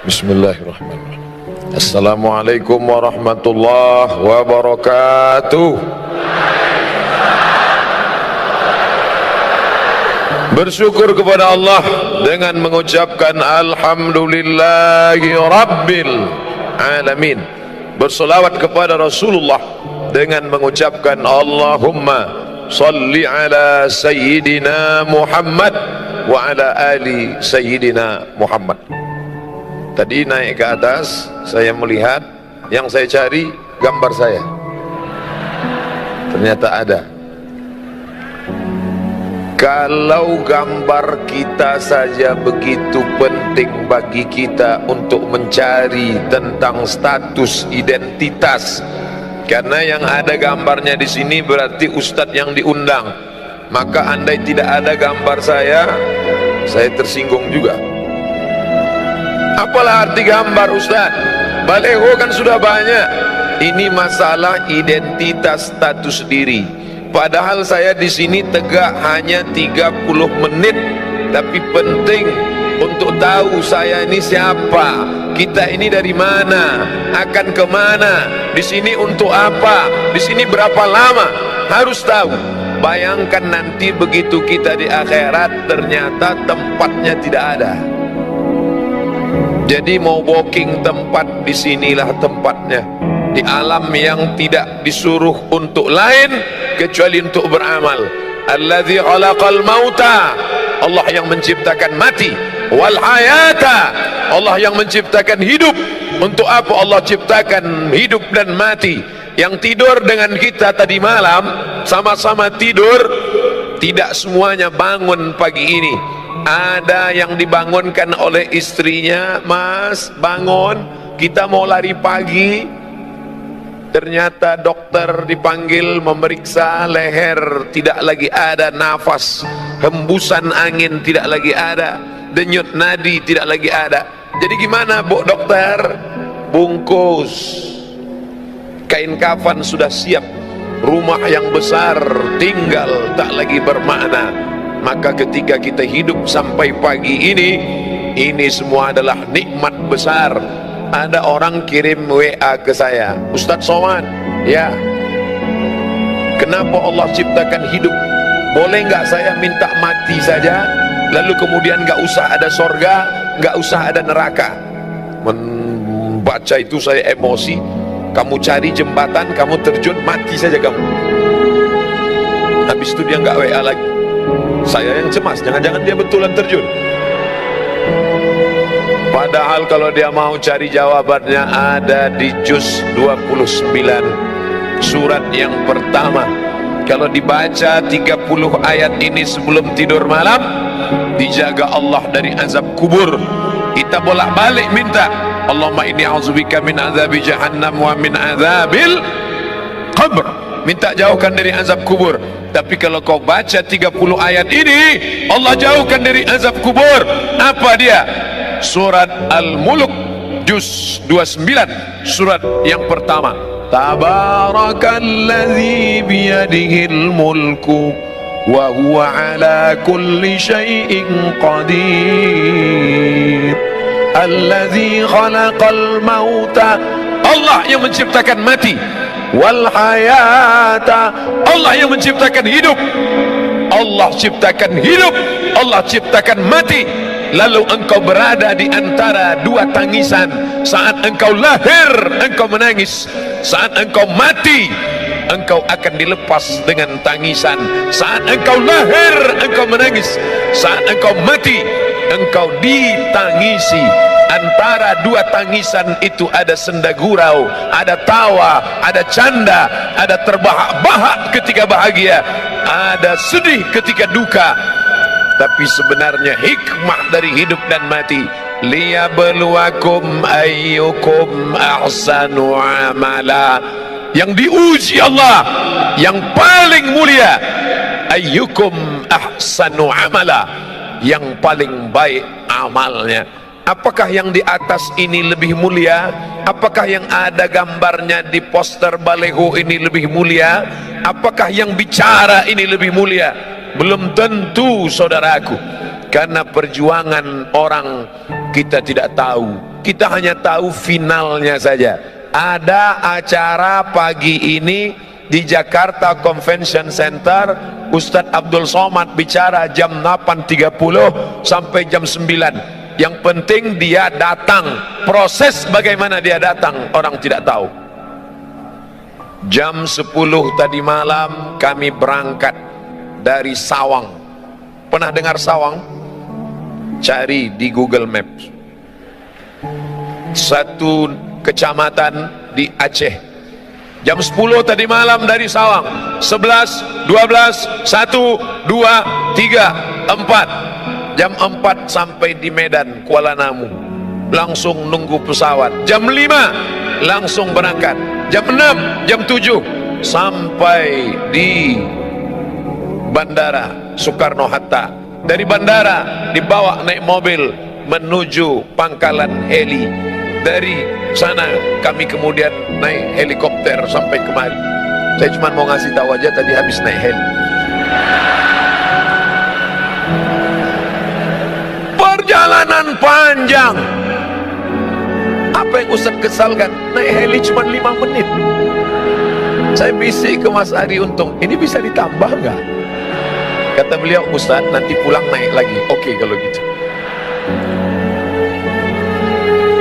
Bismillahirrahmanirrahim. Assalamualaikum warahmatullahi wabarakatuh. Bersyukur kepada Allah dengan mengucapkan Alhamdulillahi Rabbil Alamin. Bersolawat kepada Rasulullah dengan mengucapkan Allahumma salli ala Sayyidina Muhammad wa ala ali Sayyidina Muhammad. Tadi naik ke atas, saya melihat yang saya cari gambar saya. Ternyata ada. Kalau gambar kita saja begitu penting bagi kita untuk mencari tentang status identitas, karena yang ada gambarnya di sini berarti ustadz yang diundang. Maka andai tidak ada gambar saya tersinggung juga. Apalah arti gambar Ustaz? Baleho kan sudah banyak. Ini masalah identitas status diri. Padahal saya di sini tegak hanya 30 menit, tapi penting untuk tahu saya ini siapa, kita ini dari mana, akan kemana, di sini untuk apa, di sini berapa lama, harus tahu. Bayangkan nanti begitu kita di akhirat ternyata tempatnya tidak ada. Jadi mau booking tempat, disinilah tempatnya. Di alam yang tidak disuruh untuk lain kecuali untuk beramal. Alladzi khalaqal mauta, Allah yang menciptakan mati. Wal hayata, Allah yang menciptakan hidup. Untuk apa Allah ciptakan hidup dan mati? Yang tidur dengan kita tadi malam sama-sama tidur, tidak semuanya bangun pagi ini. Ada yang dibangunkan oleh istrinya, Mas bangun, kita mau lari pagi. Ternyata dokter dipanggil memeriksa leher, tidak lagi ada nafas, hembusan angin tidak lagi ada, denyut nadi tidak lagi ada. Jadi gimana Bu dokter? Bungkus kain kafan sudah siap, rumah yang besar tinggal tak lagi bermakna. Maka ketika kita hidup sampai pagi ini semua adalah nikmat besar. Ada orang kirim WA ke saya, Ustadz Somad, ya, kenapa Allah ciptakan hidup? Boleh nggak saya minta mati saja, lalu kemudian nggak usah ada sorga, nggak usah ada neraka? Membaca itu saya emosi. Kamu cari jembatan, kamu terjun, mati saja kamu. Habis itu dia nggak WA lagi. Saya yang cemas, jangan-jangan dia betulan terjun. Padahal kalau dia mau cari jawabannya ada di juz 29 surat yang pertama. Kalau dibaca 30 ayat ini sebelum tidur malam, dijaga Allah dari azab kubur. Kita bolak-balik minta, Allahumma inni a'udzubika min azabi jahannam wa min azabil qabr. Minta jauhkan dari azab kubur. Tapi kalau kau baca 30 ayat ini, Allah jauhkan dari azab kubur. Apa dia? Surat Al-Mulk juz 29 surat yang pertama. Tabarakalladzi biyadihil mulku wa huwa ala kulli syai'in qadir. Alladzi khalaqal mauta, Allah yang menciptakan mati. Wal hayata, Allah yang menciptakan hidup. Allah ciptakan hidup, Allah ciptakan mati. Lalu engkau berada di antara dua tangisan. Saat engkau lahir, engkau menangis. Saat engkau mati, engkau akan dilepas dengan tangisan. Saat engkau lahir, engkau menangis. Saat engkau mati, engkau ditangisi. Antara dua tangisan itu ada senda gurau, ada tawa, ada canda, ada terbahak-bahak ketika bahagia, ada sedih ketika duka. Tapi sebenarnya hikmah dari hidup dan mati, liyabluwakum ayyukum ahsanu amala. Yang diuji Allah yang paling mulia, ayyukum ahsanu amala, yang paling baik amalnya. Apakah yang di atas ini lebih mulia? Apakah yang ada gambarnya di poster baleho ini lebih mulia? Apakah yang bicara ini lebih mulia? Belum tentu saudaraku. Karena perjuangan orang kita tidak tahu. kita hanya tahu finalnya saja. Ada acara pagi ini di Jakarta Convention Center, Ustadz Abdul Somad bicara jam 8.30 sampai jam 9. Yang penting dia datang. Proses bagaimana dia datang orang tidak tahu. Jam 10 tadi malam kami berangkat dari Sawang. Pernah dengar Sawang? Cari di Google Maps. Satu kecamatan di Aceh. Jam 10 tadi malam dari Sawang. 11, 12, 1, 2, 3, 4. Jam 4 sampai di Medan, Kuala Namu. Langsung nunggu pesawat. Jam 5 langsung berangkat. Jam 6, jam 7 sampai di Bandara Soekarno-Hatta. Dari bandara dibawa naik mobil menuju pangkalan heli. Dari sana kami kemudian naik helikopter sampai kemari. Saya cuma mau ngasih tahu aja, tadi habis naik heli. Perjalanan panjang. Apa yang Ustaz kesalkan? Naik heli cuma 5 menit. Saya bisik ke Mas Ari Untung, ini bisa ditambah nggak? Kata beliau, Ustaz nanti pulang naik lagi. Oke kalau gitu.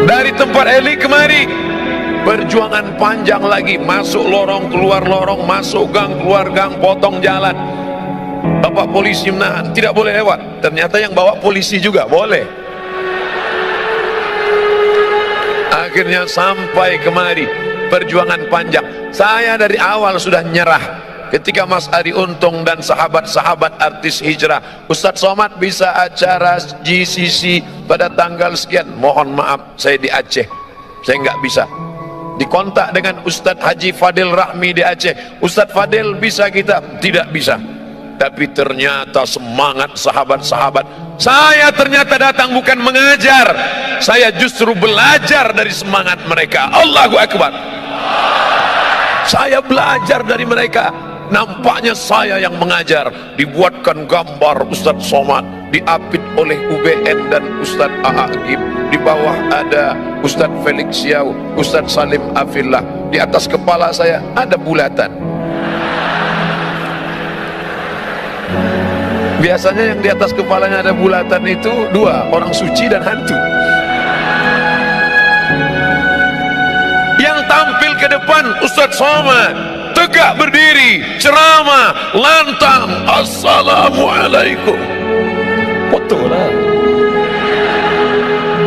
Dari tempat heli kemari, perjuangan panjang lagi. Masuk lorong, keluar lorong, masuk gang, keluar gang, potong jalan. Bapak polisi menahan, tidak boleh lewat. Ternyata yang bawa polisi juga boleh. Akhirnya sampai kemari, perjuangan panjang. Saya dari awal sudah nyerah. Ketika Mas Ari Untung dan sahabat-sahabat artis hijrah, Ustadz Somad bisa acara GCC pada tanggal sekian, mohon maaf saya di Aceh, saya nggak bisa. Dikontak dengan Ustadz Haji Fadil Rahmi di Aceh, Ustadz Fadil bisa kita? Tidak bisa. Tapi ternyata semangat sahabat-sahabat, saya ternyata datang bukan mengajar, saya justru belajar dari semangat mereka. Allahu Akbar. Saya belajar dari mereka. Nampaknya saya yang mengajar. Dibuatkan gambar Ustadz Somad, diapit oleh UBN dan Ustadz A'agib. Di bawah ada Ustadz Felix Siau, Ustadz Salim Afillah. Di atas kepala saya ada bulatan. Biasanya yang di atas kepalanya ada bulatan itu dua, orang suci dan hantu. Yang tampil ke depan Ustadz Somad, tegak berdiri, ceramah, lantang, assalamualaikum. Foto lah.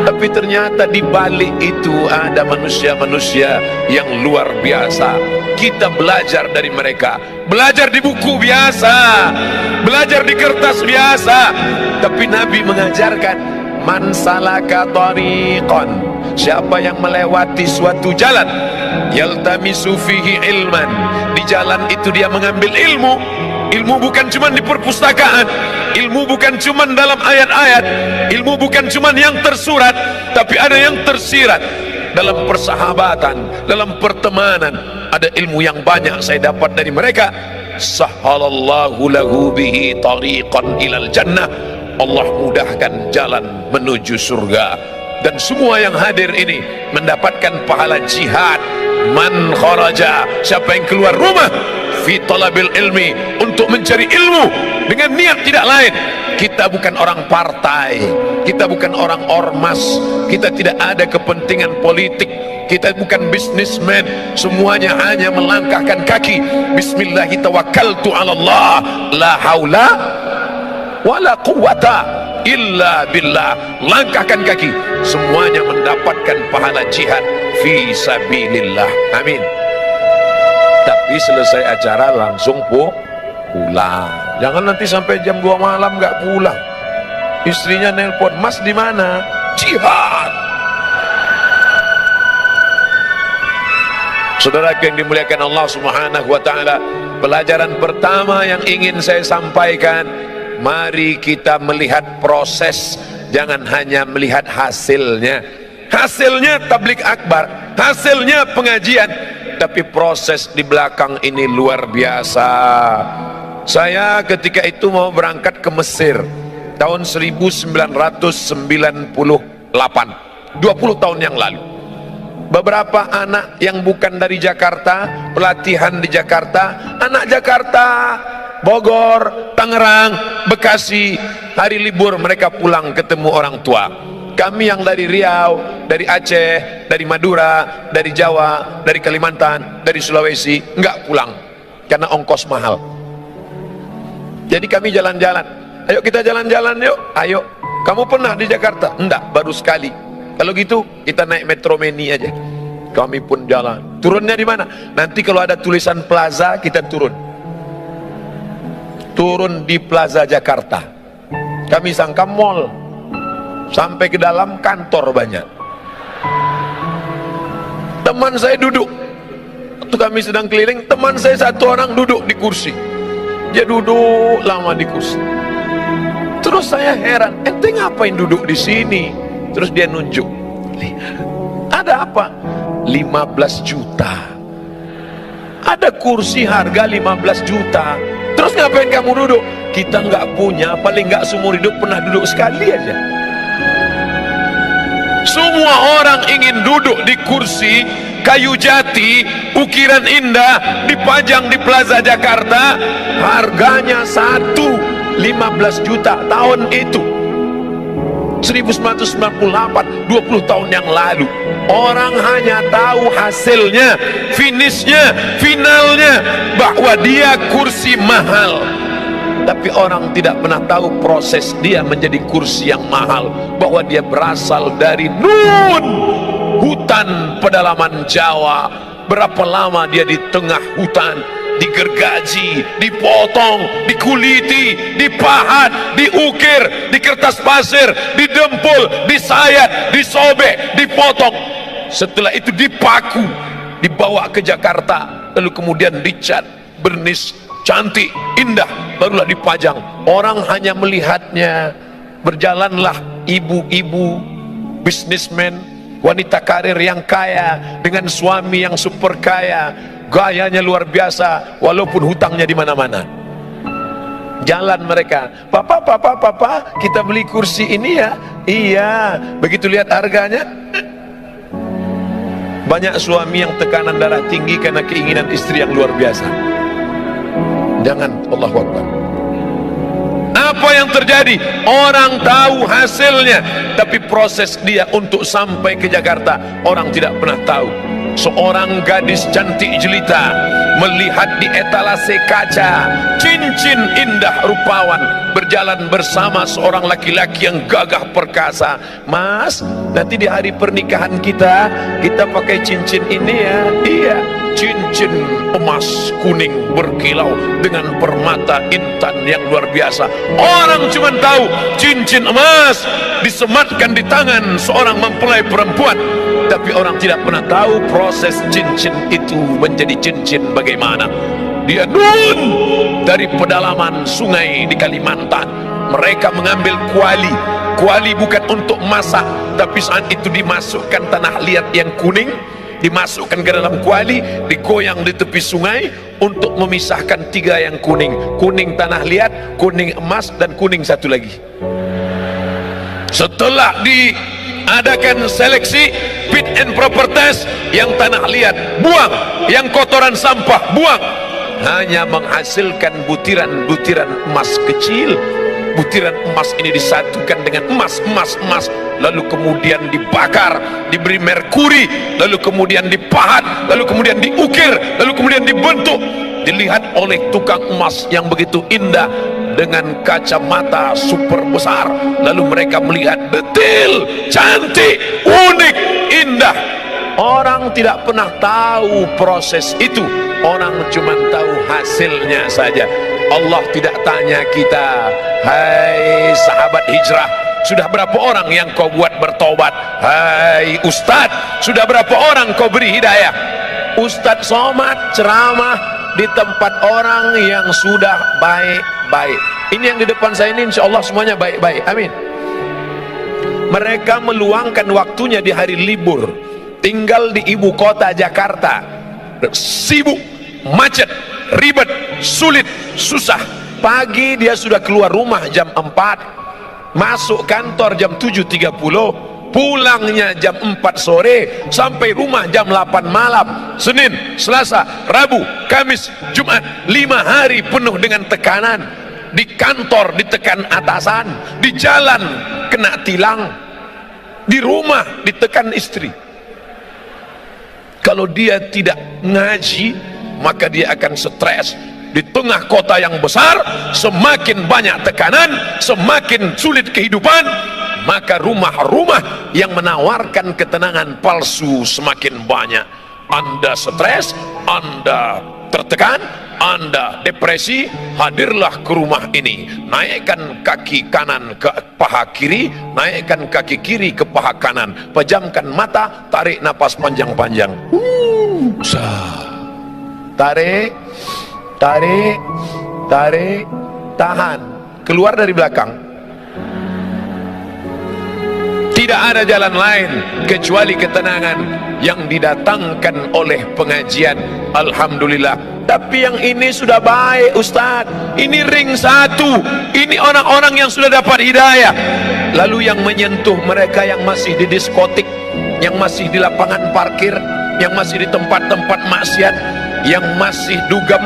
Tapi ternyata di balik itu ada manusia-manusia yang luar biasa. Kita belajar dari mereka. Belajar di buku biasa, belajar di kertas biasa. Tapi Nabi mengajarkan, man salaka tariqan, siapa yang melewati suatu jalan, yaltamisu fihi ilman, di jalan itu dia mengambil ilmu. Ilmu bukan cuma di perpustakaan, ilmu bukan cuma dalam ayat-ayat, ilmu bukan cuma yang tersurat, tapi ada yang tersirat dalam persahabatan, dalam pertemanan. Ada ilmu yang banyak saya dapat dari mereka. Sahhalallahu lahu bihi tariqan ilal jannah, Allah mudahkan jalan menuju surga. Dan semua yang hadir ini mendapatkan pahala jihad. Man kharaja, siapa yang keluar rumah fi talabil ilmi, untuk mencari ilmu dengan niat tidak lain. Kita bukan orang partai, kita bukan orang ormas, kita tidak ada kepentingan politik, kita bukan bisnismen. Semuanya hanya melangkahkan kaki, bismillahi tawakkaltu ala Allah, la haula wala quwata illa billah. Langkahkan kaki, semuanya mendapatkan pahala jihad fi sabilillah. Amin. Tapi selesai acara langsung pulang. Jangan nanti sampai jam 2 malam nggak pulang. Istrinya nelpon, Mas di mana? Jihad. Saudara yang dimuliakan Allah Subhanahu wa taala, pelajaran pertama yang ingin saya sampaikan, mari kita melihat proses, jangan hanya melihat hasilnya. Hasilnya tabligh akbar, hasilnya pengajian, tapi proses di belakang ini luar biasa. Saya ketika itu mau berangkat ke Mesir tahun 1998. 20 tahun yang lalu. Beberapa anak yang bukan dari Jakarta, pelatihan di Jakarta, anak Jakarta, Bogor, Tangerang, Bekasi, hari libur mereka pulang ketemu orang tua. Kami yang dari Riau, dari Aceh, dari Madura, dari Jawa, dari Kalimantan, dari Sulawesi, enggak pulang karena ongkos mahal. Jadi kami jalan-jalan, ayo kita jalan-jalan yuk, ayo. Kamu pernah di Jakarta? Enggak, baru sekali. Kalau gitu kita naik Metro Mini aja. Kami pun jalan. Turunnya di mana? Nanti kalau ada tulisan plaza kita turun. Turun di Plaza Jakarta. Kami sangka mall. Sampai ke dalam kantor banyak. Teman saya duduk. Waktu kami sedang keliling, teman saya satu orang duduk di kursi. Dia duduk lama di kursi. Terus saya heran, ente ngapain duduk di sini? Terus dia nunjuk, ada apa? 15 juta. Ada kursi harga 15 juta. Terus ngapain kamu duduk? Kita nggak punya, paling nggak seumur hidup pernah duduk sekali aja. Semua orang ingin duduk di kursi kayu jati, ukiran indah, dipajang di Plaza Jakarta. Harganya 15 juta tahun itu. 1998, 20 tahun yang lalu. Orang hanya tahu hasilnya, finishnya, finalnya, bahwa dia kursi mahal. Tapi orang tidak pernah tahu proses dia menjadi kursi yang mahal, bahwa dia berasal dari hutan pedalaman Jawa. Berapa lama dia di tengah hutan, digergaji, dipotong, dikuliti, dipahat, diukir, di kertas pasir, didempul, disayat, disobek, dipotong. Setelah itu dipaku, dibawa ke Jakarta, lalu kemudian dicat, bernis, cantik, indah, barulah dipajang. Orang hanya melihatnya. Berjalanlah ibu-ibu, bisnismen, wanita karir yang kaya dengan suami yang super kaya, gayanya luar biasa walaupun hutangnya di mana-mana. Jalan mereka, papa, kita beli kursi ini ya. Iya, begitu lihat harganya, banyak suami yang tekanan darah tinggi karena keinginan istri yang luar biasa. Jangan, Allahu Akbar. Apa yang terjadi? Orang tahu hasilnya, tapi proses dia untuk sampai ke Jakarta orang tidak pernah tahu. Seorang gadis cantik jelita melihat di etalase kaca cincin indah rupawan berjalan bersama seorang laki-laki yang gagah perkasa. Mas, nanti di hari pernikahan kita pakai cincin ini ya. Iya, cincin emas kuning berkilau dengan permata intan yang luar biasa. Orang cuma tahu cincin emas disematkan di tangan seorang mempelai perempuan, tapi orang tidak pernah tahu proses cincin itu menjadi cincin bagaimana. Dia dari pedalaman sungai di Kalimantan, mereka mengambil kuali bukan untuk masak, tapi saat itu dimasukkan tanah liat yang kuning, dimasukkan ke dalam kuali, digoyang di tepi sungai untuk memisahkan tiga yang kuning tanah liat, kuning emas, dan kuning satu lagi. Setelah diadakan seleksi fit and proper test, yang tanah liat buang, yang kotoran sampah buang, hanya menghasilkan butiran-butiran emas kecil. Butiran emas ini disatukan dengan emas, lalu kemudian dibakar, diberi merkuri, lalu kemudian dipahat, lalu kemudian diukir, lalu kemudian dibentuk, dilihat oleh tukang emas yang begitu indah dengan kacamata super besar. Lalu mereka melihat detail, cantik, unik, indah. Orang tidak pernah tahu proses itu, orang cuma tahu hasilnya saja. Allah tidak tanya kita, hai sahabat hijrah, sudah berapa orang yang kau buat bertobat? Hai ustadz, sudah berapa orang kau beri hidayah? Ustadz somad ceramah di tempat orang yang sudah baik-baik. Ini yang di depan saya ini insya Allah semuanya baik-baik, amin. Mereka meluangkan waktunya di hari libur, tinggal di ibu kota Jakarta, sibuk, macet, ribet, sulit, susah. Pagi dia sudah keluar rumah jam 4, masuk kantor jam 7.30, pulangnya jam 4 sore, sampai rumah jam 8 malam. Senin, Selasa, Rabu, Kamis, Jumat, 5 hari penuh dengan tekanan. Di kantor ditekan atasan, di jalan kena tilang, di rumah ditekan istri. Kalau dia tidak ngaji, maka dia akan stres. Di tengah kota yang besar, semakin banyak tekanan, semakin sulit kehidupan, maka rumah-rumah yang menawarkan ketenangan palsu semakin banyak. Anda stres, Anda tertekan, Anda depresi, hadirlah ke rumah ini. Naikkan kaki kanan ke paha kiri, naikkan kaki kiri ke paha kanan, pejamkan mata, tarik napas panjang-panjang. Tarik, tarik, tarik, tahan, keluar dari belakang. Tidak ada jalan lain kecuali ketenangan yang didatangkan oleh pengajian. Alhamdulillah. Tapi yang ini sudah baik, Ustaz. Ini ring 1. Ini orang-orang yang sudah dapat hidayah. Lalu yang menyentuh mereka yang masih di diskotik, yang masih di lapangan parkir, yang masih di tempat-tempat maksiat, yang masih dugem.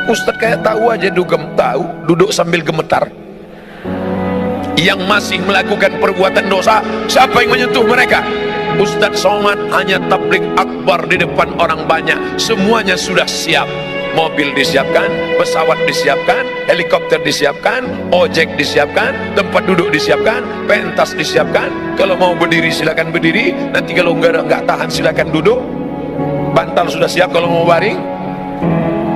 Ustaz kayak tahu aja dugem, tahu, duduk sambil gemetar. Yang masih melakukan perbuatan dosa, siapa yang menyentuh mereka? Ustaz Somad hanya tabligh akbar di depan orang banyak. Semuanya sudah siap. Mobil disiapkan, pesawat disiapkan, helikopter disiapkan, ojek disiapkan, tempat duduk disiapkan, pentas disiapkan. Kalau mau berdiri silakan berdiri, nanti kalau nggak tahan silakan duduk. Bantal sudah siap kalau mau baring,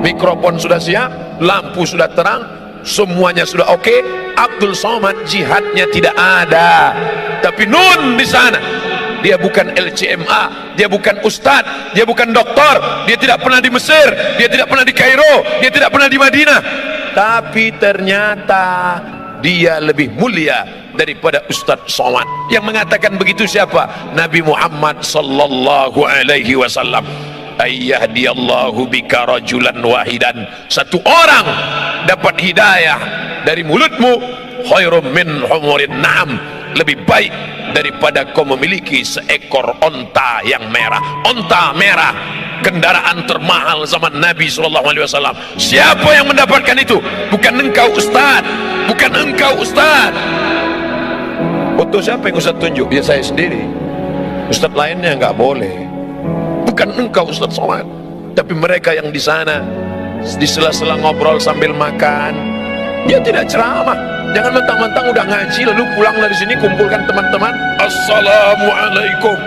mikrofon sudah siap, lampu sudah terang, semuanya sudah oke. Abdul Somad jihadnya tidak ada, tapi nun di sana. Dia bukan LCMA, dia bukan ustadz, dia bukan doktor, dia tidak pernah di Mesir, dia tidak pernah di Kairo, dia tidak pernah di Madinah. Tapi ternyata dia lebih mulia daripada Ustadz Somad. Yang mengatakan begitu siapa? Nabi Muhammad sallallahu alaihi wasallam. Ayyahdiyallahu bika rajulan wahidan. Satu orang dapat hidayah dari mulutmu, khairum min humurin na'am, lebih baik daripada kau memiliki seekor onta yang merah. Onta merah, kendaraan termahal zaman Nabi SAW. Siapa yang mendapatkan itu? Bukan engkau Ustaz, bukan engkau Ustaz. Foto siapa yang Ustaz tunjuk? Ya saya sendiri. Ustaz lainnya nggak boleh. Bukan engkau Ustaz Somad. Tapi mereka yang di sana, di sela-sela ngobrol sambil makan, dia tidak ceramah. Jangan mentang-mentang udah ngaji lalu pulang dari sini kumpulkan teman-teman, assalamualaikum,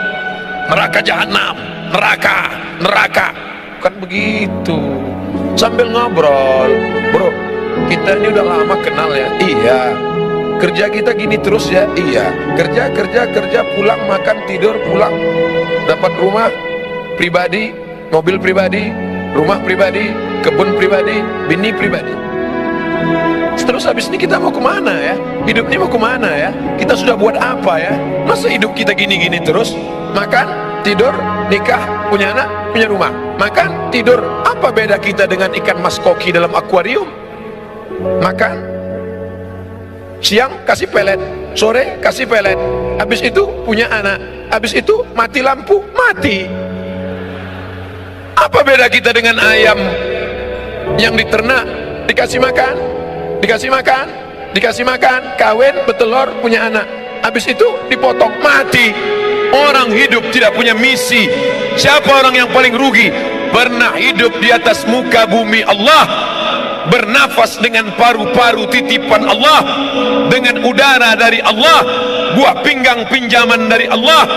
neraka jahanam, neraka, neraka. Bukan begitu. Sambil ngobrol, bro, kita ini udah lama kenal ya. Iya. Kerja kita gini terus ya. Iya. Kerja, pulang, makan, tidur, pulang. Dapat rumah pribadi, mobil pribadi, rumah pribadi, kebun pribadi, bini pribadi. Terus habis ini kita mau kemana ya? Hidupnya mau kemana ya? Kita sudah buat apa ya? Masa hidup kita gini-gini terus? Makan, tidur, nikah, punya anak, punya rumah. Makan, tidur. Apa beda kita dengan ikan mas koki dalam akuarium? Makan, siang kasih pelet, sore kasih pelet. Habis itu punya anak. Habis itu mati lampu, mati. Apa beda kita dengan ayam yang diternak, dikasih makan, dikasih makan, dikasih makan, kawin, bertelur, punya anak. Habis itu dipotong, mati. Orang hidup tidak punya misi. Siapa orang yang paling rugi? Pernah hidup di atas muka bumi Allah, bernafas dengan paru-paru titipan Allah, dengan udara dari Allah, buah pinggang pinjaman dari Allah,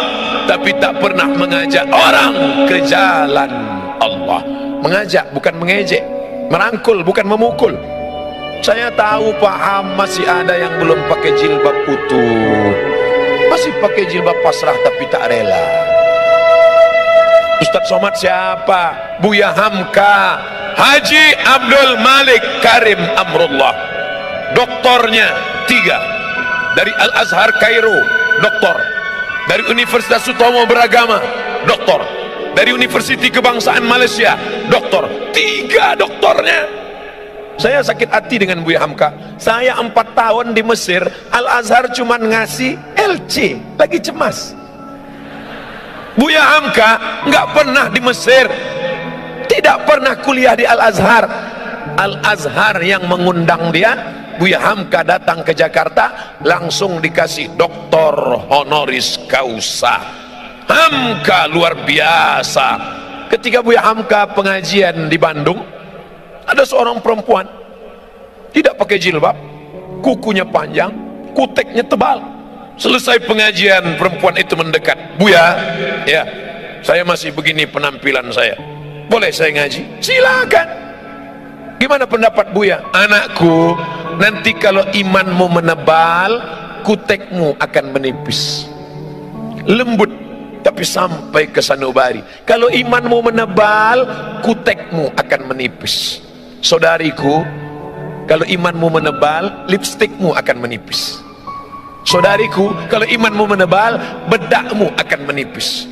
tapi tak pernah mengajak orang ke jalan Allah. Mengajak bukan mengejek, merangkul bukan memukul. Saya tahu paham masih ada yang belum pakai jilbab utuh, masih pakai jilbab pasrah tapi tak rela. Ustaz Somad siapa? Buya Hamka, Haji Abdul Malik Karim Amrullah. Doktornya 3 dari Al Azhar Kairo, doktor. Dari Universitas Sutomo Beragama, doktor. Dari Universiti Kebangsaan Malaysia, doktor. 3 doktornya. Saya sakit hati dengan Buya Hamka. Saya 4 tahun di Mesir, Al Azhar cuman ngasih LC, lagi cemas. Buya Hamka nggak pernah di Mesir, tidak pernah kuliah di Al-Azhar. Al-Azhar yang mengundang dia, Buya Hamka datang ke Jakarta, langsung dikasih doktor honoris causa. Hamka luar biasa. Ketika Buya Hamka pengajian di Bandung, ada seorang perempuan tidak pakai jilbab, kukunya panjang, kuteknya tebal. Selesai pengajian, perempuan itu mendekat. Buya, ya, saya masih begini penampilan saya, boleh saya ngaji? Silakan. Gimana pendapat Buya? Anakku, nanti kalau imanmu menebal, kutekmu akan menipis. Lembut tapi sampai ke sanubari. Kalau imanmu menebal, kutekmu akan menipis. Saudariku, kalau imanmu menebal, lipstikmu akan menipis. Saudariku, kalau imanmu menebal, bedakmu akan menipis.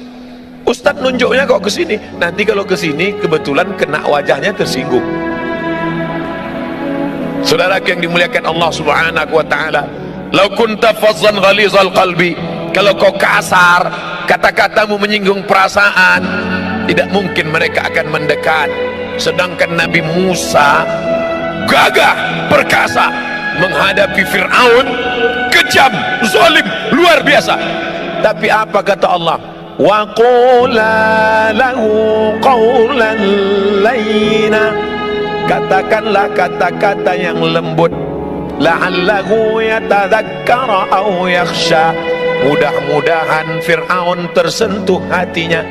Ustadz nunjuknya kok ke sini. Nanti kalau ke sini kebetulan kena wajahnya tersinggung. Saudara yang dimuliakan Allah Subhanahu wa taala, "Lau kunta fazzan ghalizal qalbi," kalau kau kasar, kata-katamu menyinggung perasaan, tidak mungkin mereka akan mendekat. Sedangkan Nabi Musa gagah, perkasa menghadapi Fir'aun, kejam, zalim, luar biasa. Tapi apa kata Allah? Wa qula lahu qawlan layyina, katakanlah kata-kata yang lembut, la'allahu yatadzakkara aw yakhsha, mudah-mudahan Fir'aun tersentuh hatinya.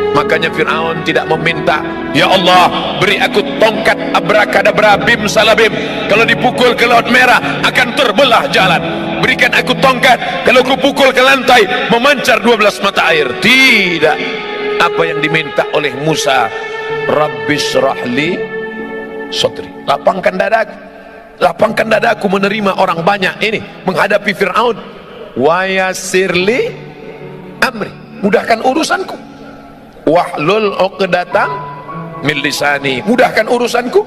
Makanya Fir'aun tidak meminta, ya Allah beri aku tongkat abrakadabra bim salabim, kalau dipukul ke laut merah akan terbelah jalan. Berikan aku tongkat, kalau ku pukul ke lantai memancar 12 mata air. Tidak. Apa yang diminta oleh Musa, Rabbis rahli sodri, lapangkan dadaku, lapangkan dadaku menerima orang banyak ini menghadapi Fir'aun. Wa yassirli amri, mudahkan urusanku. Wahlul uqdatam min lisani, mudahkan urusanku.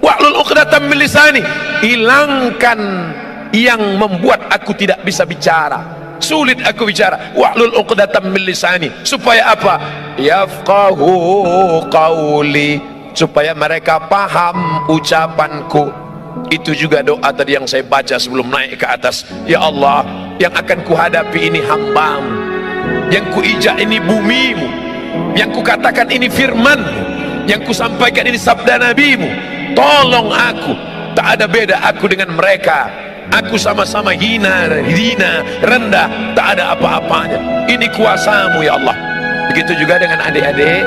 Wahlul uqdatam min lisani, hilangkan yang membuat aku tidak bisa bicara, sulit aku bicara. Wahlul uqdatam min lisani, supaya apa? Yafqahu qawli, supaya mereka paham ucapanku. Itu juga doa tadi yang saya baca sebelum naik ke atas. Ya Allah, yang akan kuhadapi ini hambamu, yang kuijak ini bumimu, yang kukatakan ini firmanmu, yang kusampaikan ini sabda nabimu. Tolong aku, tak ada beda aku dengan mereka. Aku sama-sama hina, rendah, tak ada apa-apanya. Ini kuasamu ya Allah. Begitu juga dengan adik-adik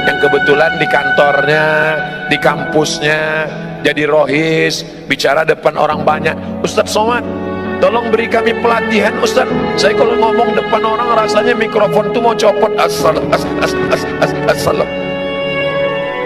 yang kebetulan di kantornya, di kampusnya jadi rohis, bicara depan orang banyak. Ustadz Somad, tolong beri kami pelatihan Ustaz. Saya kalau ngomong depan orang rasanya mikrofon tuh mau copot. Assalam.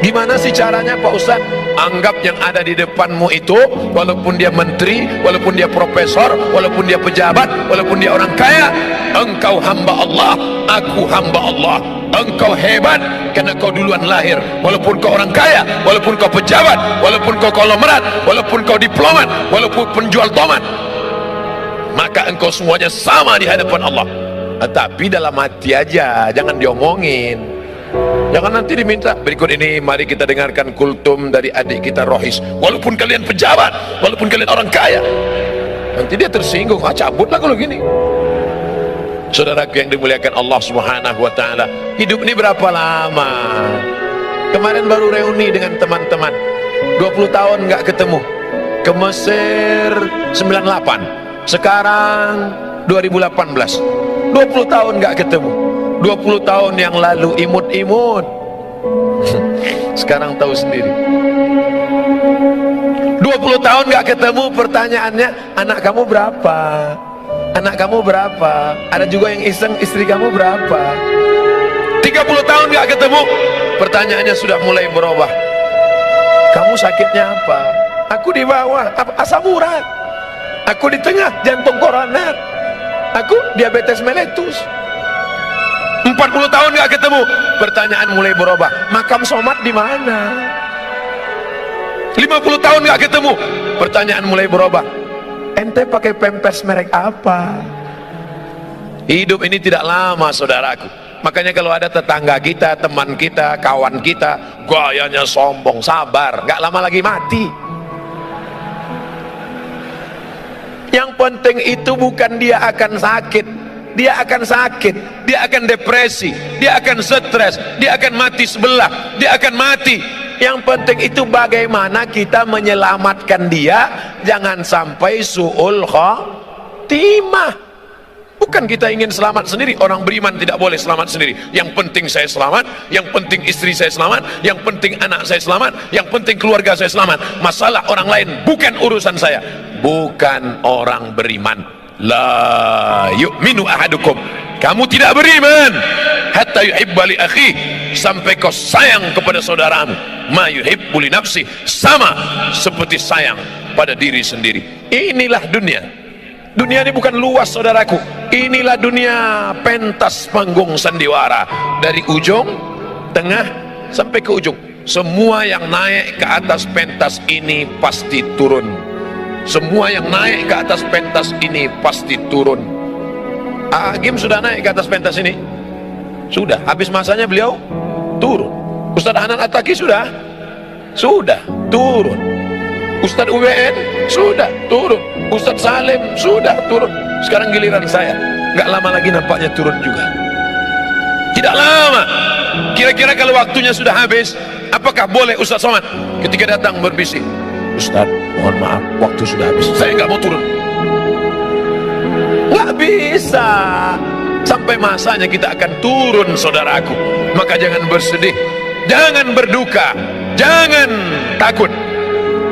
Gimana sih caranya Pak Ustaz? Anggap yang ada di depanmu itu, walaupun dia menteri, walaupun dia profesor, walaupun dia pejabat, walaupun dia orang kaya, engkau hamba Allah, aku hamba Allah. Engkau hebat karena kau duluan lahir. Walaupun kau orang kaya, walaupun kau pejabat, walaupun kau konglomerat, walaupun kau diplomat, walaupun penjual tomat, maka engkau semuanya sama di hadapan Allah. Tapi dalam hati aja, jangan diomongin. Jangan nanti diminta. Berikut ini mari kita dengarkan kultum dari adik kita rohis. Walaupun kalian pejabat, walaupun kalian orang kaya, nanti dia tersinggung. Cabutlah kalau gini. Saudaraku yang dimuliakan Allah Subhanahu wa taala, hidup ini berapa lama? Kemarin baru reuni dengan teman-teman, 20 tahun nggak ketemu. Ke Mesir 98, sekarang 2018, 20 tahun nggak ketemu. 20 tahun yang lalu imut-imut, sekarang tahu sendiri. 20 tahun nggak ketemu, pertanyaannya anak kamu berapa? Anak kamu berapa? Ada juga yang iseng, istri kamu berapa? 30 tahun nggak ketemu, pertanyaannya sudah mulai berubah. Kamu sakitnya apa? Aku di bawah, asam urat. Aku di tengah, jantung koroner. Aku diabetes meletus. 40 tahun nggak ketemu, pertanyaan mulai berubah. Makam Somad di mana? 50 tahun nggak ketemu, pertanyaan mulai berubah. Ente pakai pampers merek apa? Hidup ini tidak lama, saudaraku. Makanya kalau ada tetangga kita, teman kita, kawan kita gayanya sombong, sabar, gak lama lagi mati. Yang penting itu bukan dia akan sakit, dia akan sakit, dia akan depresi, dia akan stres, dia akan mati sebelah, dia akan mati. Yang penting itu bagaimana kita menyelamatkan dia, jangan sampai su'ul khotimah. Bukan kita ingin selamat sendiri. Orang beriman tidak boleh selamat sendiri. Yang penting saya selamat, yang penting istri saya selamat, yang penting anak saya selamat, yang penting keluarga saya selamat. Masalah orang lain bukan urusan saya. Bukan orang beriman. La yu'minu ahadukum, kamu tidak beriman hatta yuhibba li akhi, sampai kau sayang kepada saudaramu ma yuhibbu li nafsi, sama seperti sayang pada diri sendiri. Inilah dunia. Dunia ini bukan luas, saudaraku. Inilah dunia pentas panggung sandiwara. Dari ujung, tengah, sampai ke ujung. Semua yang naik ke atas pentas ini pasti turun. Semua yang naik ke atas pentas ini pasti turun. Agim sudah naik ke atas pentas ini? Sudah. Habis masanya beliau turun. Ustaz Hanan At-Taqi sudah? Sudah, turun. Ustaz UBN sudah turun. Ustaz Salim sudah turun. Sekarang giliran saya. Nggak lama lagi nampaknya turun juga. Tidak lama. Kira-kira kalau waktunya sudah habis, apakah boleh Ustaz Somad ketika datang berbisik, Ustaz, mohon maaf, waktu sudah habis, saya nggak mau turun? Nggak bisa. Sampai masanya kita akan turun, saudaraku. Maka jangan bersedih, jangan berduka, jangan takut.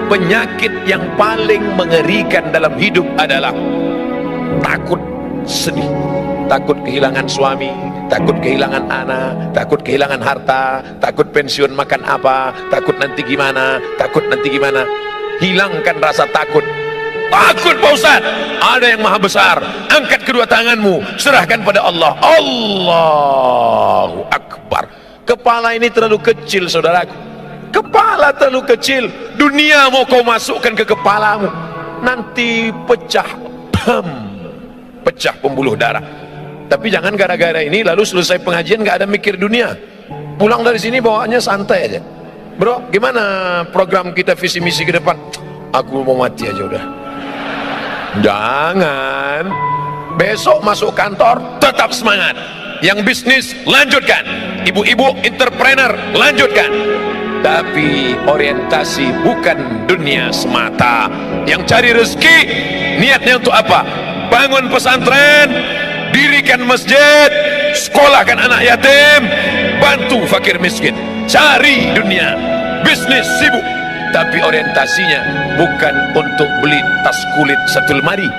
Penyakit yang paling mengerikan dalam hidup adalah takut sedih. Takut kehilangan suami, takut kehilangan anak, takut kehilangan harta, takut pensiun makan apa, takut nanti gimana, takut nanti gimana. Hilangkan rasa takut. Takut Pak Ustaz, ada yang maha besar. Angkat kedua tanganmu, serahkan pada Allah. Allahu Akbar. Kepala ini terlalu kecil, saudaraku. Kepala terlalu kecil. Dunia mau kau masukkan ke kepalamu, nanti pecah, pecah pembuluh darah. Tapi jangan gara-gara ini lalu selesai pengajian gak ada mikir dunia. Pulang dari sini bawaannya santai aja. Bro, gimana program kita visi misi ke depan? Aku mau mati aja udah. Jangan. Besok masuk kantor tetap semangat. Yang bisnis lanjutkan. Ibu-ibu entrepreneur lanjutkan. Tapi orientasi bukan dunia semata. Yang cari rezeki niatnya untuk apa? Bangun pesantren, dirikan masjid, sekolahkan anak yatim, bantu fakir miskin. Cari dunia, bisnis sibuk, tapi orientasinya bukan untuk beli tas kulit 1 lemari,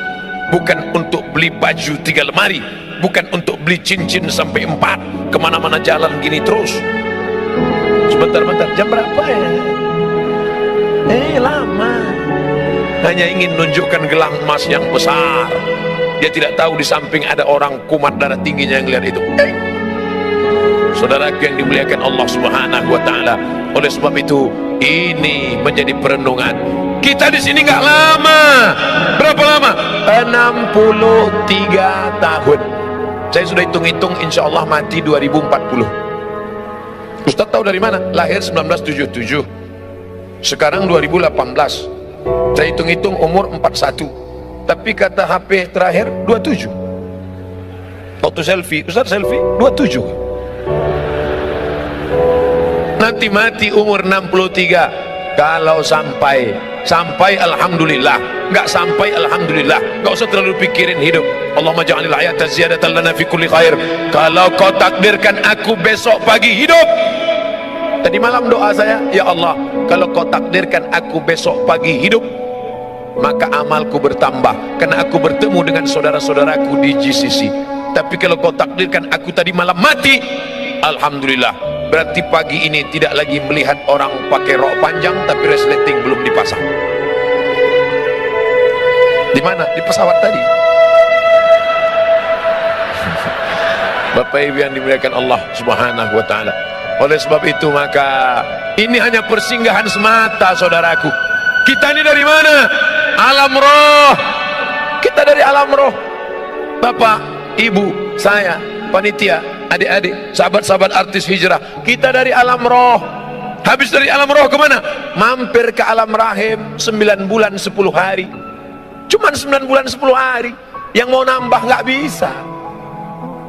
bukan untuk beli baju 3 lemari, bukan untuk beli cincin sampai 4, kemana-mana jalan gini terus. Sebentar-bentar, jam berapa ya? Lama. Hanya ingin menunjukkan gelang emas yang besar. Dia tidak tahu di samping ada orang kumat darah tingginya yang lihat itu. Saudara yang dimuliakan Allah Subhanahu wa taala. Oleh sebab itu, ini menjadi perenungan. Kita di sini nggak lama. Berapa lama? 63 tahun. Saya sudah hitung-hitung, insya Allah mati 2040. Ustaz tahu dari mana? Lahir 1977. Sekarang 2018. Saya hitung-hitung umur 41. Tapi kata HP terakhir 27. Waktu selfie, Ustaz selfie 27. Nanti mati umur 63. Kalau sampai alhamdulillah, nggak sampai alhamdulillah, nggak usah terlalu pikirin hidup. Allahumma ja'alil hayata ziyadatan lana fi kulli khair. Kalau kau takdirkan aku besok pagi hidup, tadi malam doa saya, ya Allah, kalau kau takdirkan aku besok pagi hidup, maka amalku bertambah karena aku bertemu dengan saudara-saudaraku di GCC. Tapi kalau kau takdirkan aku tadi malam mati, alhamdulillah, berarti pagi ini tidak lagi melihat orang pakai rok panjang tapi resleting belum dipasang. Di mana? Di pesawat tadi. Bapak Ibu yang dimuliakan Allah Subhanahu wa taala. Oleh sebab itu maka ini hanya persinggahan semata, saudaraku. Kita ini dari mana? Alam roh. kita dari alam roh. Bapak, ibu, saya, panitia, adik-adik, sahabat-sahabat artis hijrah, kita dari alam roh. Habis dari alam roh kemana? Mampir ke alam rahim 9 bulan 10 hari. Cuman 9 bulan 10 hari. Yang mau nambah nggak bisa.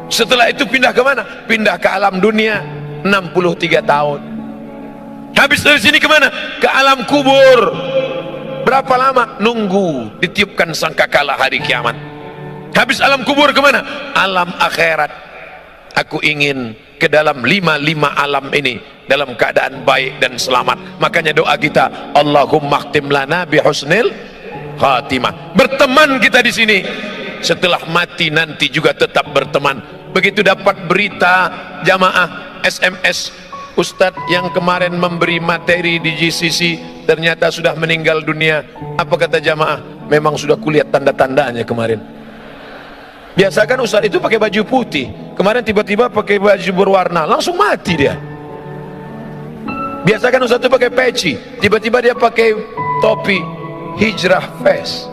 Setelah itu pindah kemana? Pindah ke alam dunia 63 tahun. Habis dari sini kemana? Ke alam kubur. Berapa lama? Nunggu ditiupkan sangkakala hari kiamat. Habis alam kubur kemana? Alam akhirat. Aku ingin ke dalam 5 alam ini dalam keadaan baik dan selamat. Makanya doa kita, Allahumma khtim lana bihusnil khatimah. Berteman kita di sini, setelah mati nanti juga tetap berteman. Begitu dapat berita jamaah SMS, Ustadz yang kemarin memberi materi di GCC ternyata sudah meninggal dunia. Apa kata jamaah? Memang sudah kulihat tanda-tandanya kemarin. Biasa kan Ustadz itu pakai baju putih, kemarin tiba-tiba pakai baju berwarna, langsung mati dia. Biasa kan Ustadz itu pakai peci, tiba-tiba dia pakai topi hijrah face.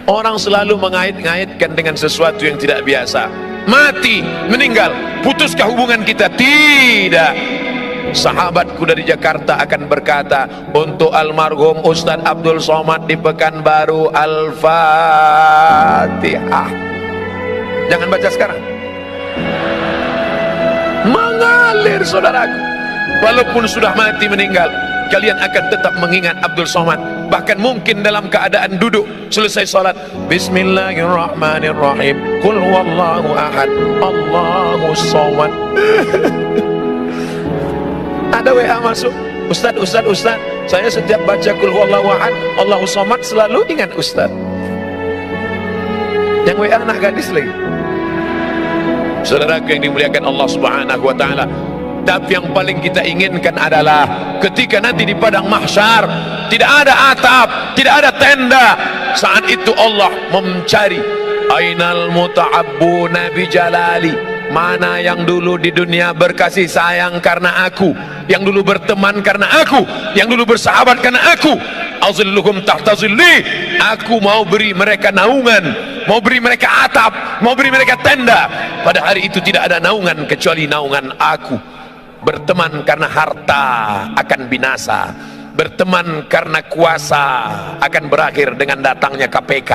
Orang selalu mengait-ngaitkan dengan sesuatu yang tidak biasa. Mati, meninggal, putuskah hubungan kita? Tidak. Sahabatku dari Jakarta akan berkata untuk almarhum Ustadz Abdul Somad di Pekanbaru, Al-Fatihah. Jangan baca sekarang, mengalir saudaraku. Walaupun sudah mati meninggal, kalian akan tetap mengingat Abdul Somad. Bahkan mungkin dalam keadaan duduk selesai salat, Bismillahirrahmanirrahim, Qul huwallahu ahad, Allahu somad. Ada WA masuk, Ustaz, saya setiap baca Qul huwallahu ahad, Allahu somad selalu ingat Ustaz. Yang WA anak gadis lagi. Saudara yang dimuliakan Allah Subhanahu wa taala. Tapi yang paling kita inginkan adalah ketika nanti di padang mahsyar tidak ada atap, tidak ada tenda. Saat itu Allah mencari ainal muta'abbuna bi jalali. Mana yang dulu di dunia berkasih sayang karena aku, yang dulu berteman karena aku, yang dulu bersahabat karena aku. Azilluhum tahta zilli. Aku mau beri mereka naungan, mau beri mereka atap, mau beri mereka tenda. Pada hari itu tidak ada naungan kecuali naungan aku. Berteman karena harta akan binasa, berteman karena kuasa akan berakhir dengan datangnya KPK,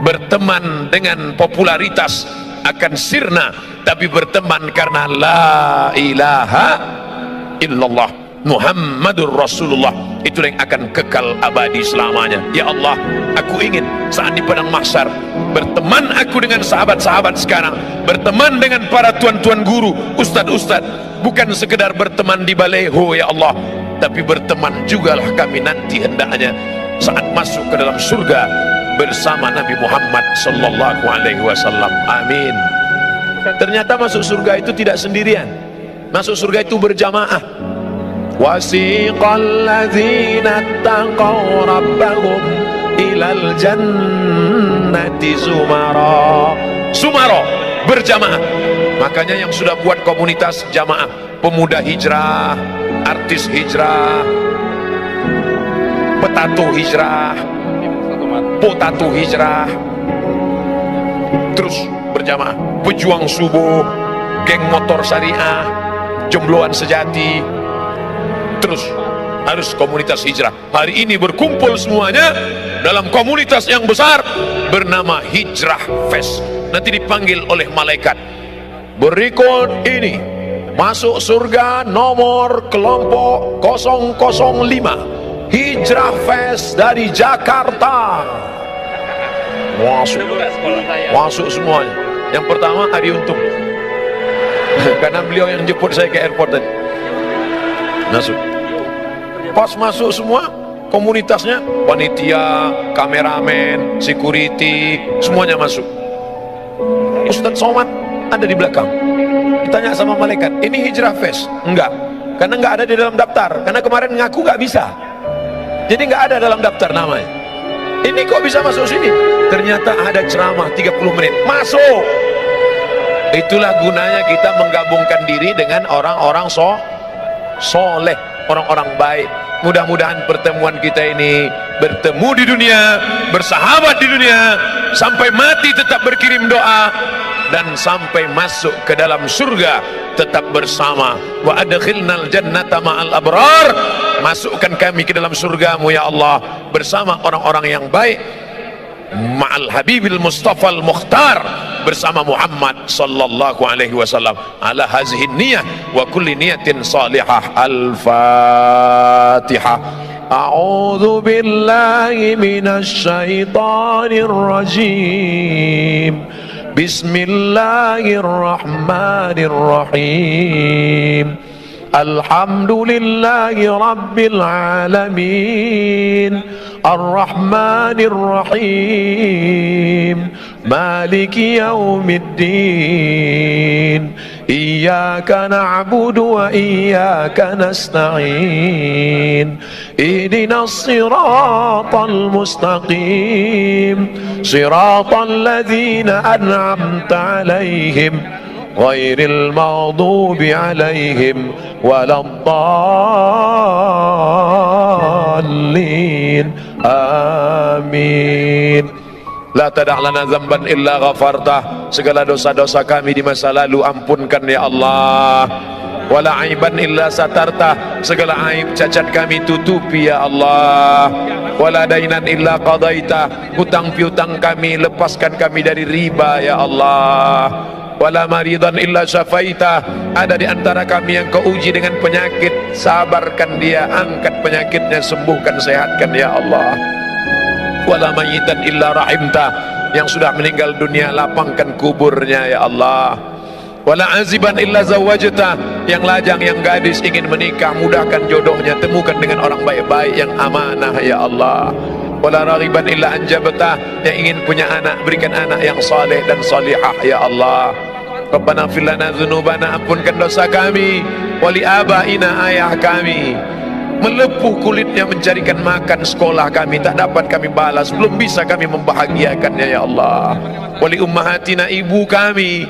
berteman dengan popularitas akan sirna, tapi berteman karena la ilaha illallah Muhammadur Rasulullah, itulah yang akan kekal abadi selamanya. Ya Allah, aku ingin saat di padang mahsyar berteman aku dengan sahabat-sahabat sekarang, berteman dengan para tuan-tuan guru, ustad-ustad, bukan sekedar berteman di baleho ya Allah, tapi berteman jugalah kami nanti hendaknya saat masuk ke dalam surga bersama Nabi Muhammad sallallahu alaihi wasallam. Amin. Ternyata masuk surga itu tidak sendirian, masuk surga itu berjamaah. Wasiqal ladzina taqaw rabbahum ilal jannati zumara. Sumara, berjamaah. Makanya yang sudah buat komunitas jamaah, pemuda hijrah, artis hijrah, petato hijrah, potato hijrah, terus berjamaah, pejuang subuh, geng motor syariah, jombloan sejati, terus harus komunitas hijrah. Hari ini berkumpul semuanya dalam komunitas yang besar bernama Hijrah Fest. Nanti dipanggil oleh malaikat. Berikut ini masuk surga nomor kelompok 005 Hijrah Fest dari Jakarta. Masuk semuanya. Yang pertama Adi Untung, karena beliau yang jemput saya ke airport tadi. Masuk. Pas masuk semua komunitasnya, panitia, kameramen, security, semuanya masuk. Ustadz Somad ada di belakang. Ditanya sama malaikat, ini Hijrah Fest? Enggak, karena enggak ada di dalam daftar, karena kemarin ngaku enggak bisa, jadi enggak ada dalam daftar namanya. Ini kok bisa masuk sini? Ternyata ada ceramah 30 menit, masuk. Itulah gunanya kita menggabungkan diri dengan orang-orang soleh, orang-orang baik. Mudah-mudahan pertemuan kita ini bertemu di dunia, bersahabat di dunia, sampai mati tetap berkirim doa, dan sampai masuk ke dalam surga tetap bersama. Wa adkhilnal jannata ma'al abrar, masukkan kami ke dalam surgamu ya Allah bersama orang-orang yang baik, ma'al habibil mustafa al-mukhtar, bersama Muhammad sallallahu alaihi wasallam. Ala hazihi niyah wa kulli niyatin salihah. Al-Fatihah. A'udzu billahi minasy syaithanir rajim. Bismillahirrahmanirrahim. Alhamdulillahi rabbil alamin. Ar-Rahmanir Rahim. Maliki yaumiddin. Iyyaka na'budu wa iyyaka nasta'in. Ihdinas siratal mustaqim. Siratal ladzina an'amta 'alaihim ghairil maghdubi 'alaihim waladdallin. Amin. La tada' lana dzamban illa ghafartah, segala dosa-dosa kami di masa lalu ampunkan ya Allah. Wala aiban illa satartah, segala aib cacat kami tutupi ya Allah. Wala dainan illa qadaitah, hutang piutang kami lepaskan kami dari riba ya Allah. Wala maridan illa syafaitah, ada di antara kami yang kau uji dengan penyakit, sabarkan dia, angkat penyakitnya, sembuhkan, sehatkan ya Allah. Wala mayitan illa rahimta, yang sudah meninggal dunia lapangkan kuburnya ya Allah. Wala aziban illa zawajta, yang lajang, yang gadis ingin menikah, mudahkan jodohnya, temukan dengan orang baik-baik yang amanah ya Allah. Wala raghiban illa anjabta, yang ingin punya anak, berikan anak yang saleh dan salihah ya Allah. Rabbana ighfir lana dzunubana, ampunkan dosa kami, wali abaina, ayah kami, melepuh kulitnya mencarikan makan sekolah kami, tak dapat kami balas, belum bisa kami membahagiakannya ya Allah. Wali ummahatina, ibu kami,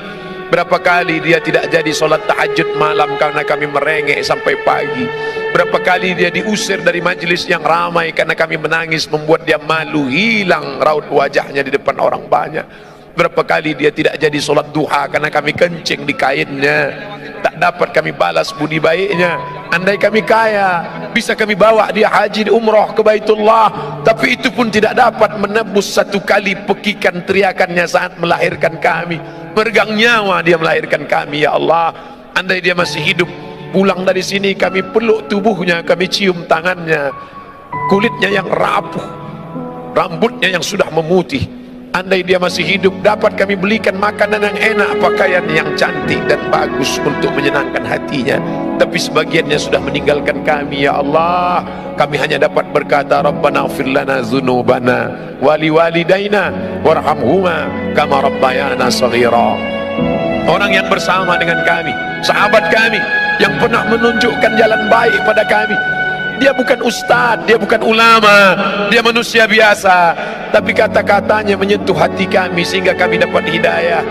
berapa kali dia tidak jadi solat tahajud malam karena kami merengek sampai pagi. Berapa kali dia diusir dari majelis yang ramai karena kami menangis, membuat dia malu, hilang raut wajahnya di depan orang banyak. Berapa kali dia tidak jadi solat duha karena kami kencing di kainnya, tak dapat kami balas budi baiknya. Andai kami kaya, bisa kami bawa dia haji umroh ke Baitullah, tapi itu pun tidak dapat menebus satu kali pekikan teriakannya saat melahirkan kami. Meregang nyawa dia melahirkan kami ya Allah. Andai dia masih hidup, pulang dari sini kami peluk tubuhnya, kami cium tangannya, kulitnya yang rapuh, rambutnya yang sudah memutih. Andai dia masih hidup, dapat kami belikan makanan yang enak, pakaian yang cantik dan bagus untuk menyenangkan hatinya. Tapi sebagiannya sudah meninggalkan kami ya Allah. Kami hanya dapat berkata, Rabbana ighfir lana dzunubana wali walidaina warhamhuma kama rabbayana shaghira. Orang yang bersama dengan kami, sahabat kami yang pernah menunjukkan jalan baik pada kami, dia bukan ustadz, dia bukan ulama, dia manusia biasa, tapi kata-katanya menyentuh hati kami sehingga kami dapat hidayah.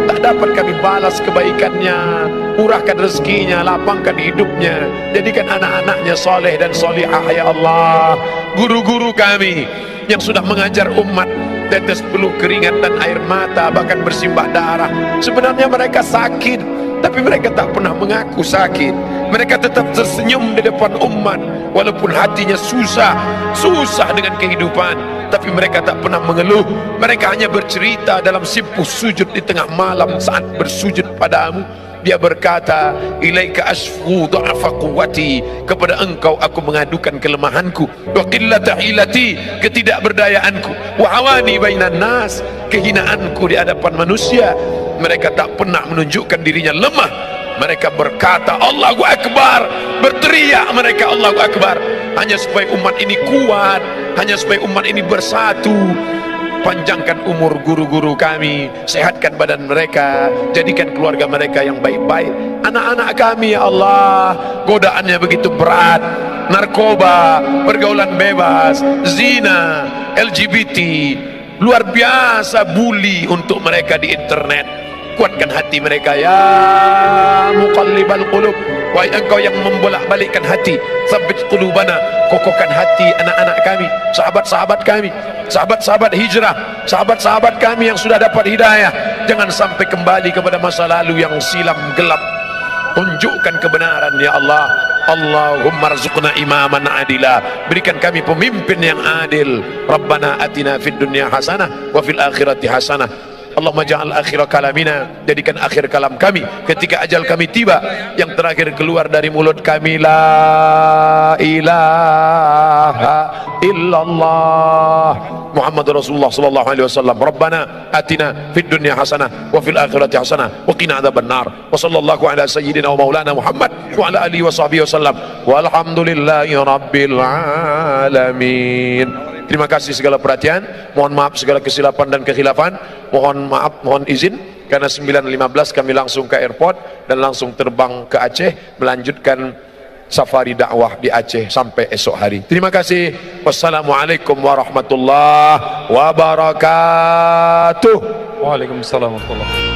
Tak dapat kami balas kebaikannya, murahkan rezekinya, lapangkan hidupnya, jadikan anak-anaknya soleh dan solihah ya Allah. Guru-guru kami yang sudah mengajar umat, tetes peluh keringat dan air mata, bahkan bersimbah darah, sebenarnya mereka sakit, tapi mereka tak pernah mengaku sakit. Mereka tetap tersenyum di depan umat walaupun hatinya susah dengan kehidupan, tapi mereka tak pernah mengeluh. Mereka hanya bercerita dalam simpuh sujud di tengah malam saat bersujud padamu. Dia berkata, ilaika asfu dha'fa quwwati, kepada engkau aku mengadukan kelemahanku, wa qillata hilati, ketidakberdayaanku, wa hawani bainan nas, kehinaanku di hadapan manusia. Mereka tak pernah menunjukkan dirinya lemah. Mereka berkata Allahu Akbar, berteriak mereka Allahu Akbar, hanya supaya umat ini kuat, hanya supaya umat ini bersatu. Panjangkan umur guru-guru kami, sehatkan badan mereka, jadikan keluarga mereka yang baik-baik. Anak-anak kami ya Allah, godaannya begitu berat, narkoba, pergaulan bebas, zina, LGBT, luar biasa bully untuk mereka di internet. kuatkan hati mereka. Ya muqallibal qulub, wahai engkau yang membolak-balikkan hati, tsabbit qulubana, kokohkan hati anak-anak kami, sahabat-sahabat kami, sahabat-sahabat hijrah, sahabat-sahabat kami yang sudah dapat hidayah. Jangan sampai kembali kepada masa lalu yang silam gelap. Tunjukkan kebenaran ya Allah. Allahumma rzuqna imaman adila, berikan kami pemimpin yang adil. Rabbana atina fid dunya hasanah wa fil akhirati hasanah. Allahumma ja'al akhir kalamina, jadikan akhir kalam kami ketika ajal kami tiba, yang terakhir keluar dari mulut kami la ilaha illallah Muhammad Rasulullah sallallahu alaihi wasallam. Rabbana atina fid dunya hasanah wa fil akhirati hasanah wa qina adzabannar. Wa sallallahu ala sayyidina wa maulana Muhammad wa ala alihi wa sahbihi wasallam. Walhamdulillahi rabbil alamin. Terima kasih segala perhatian, mohon maaf segala kesilapan dan kekhilafan, mohon maaf, mohon izin karena 9.15 kami langsung ke airport dan langsung terbang ke Aceh melanjutkan safari dakwah di Aceh sampai esok hari. Terima kasih. Wassalamualaikum warahmatullahi wabarakatuh. Waalaikumsalam warahmatullahi wabarakatuh.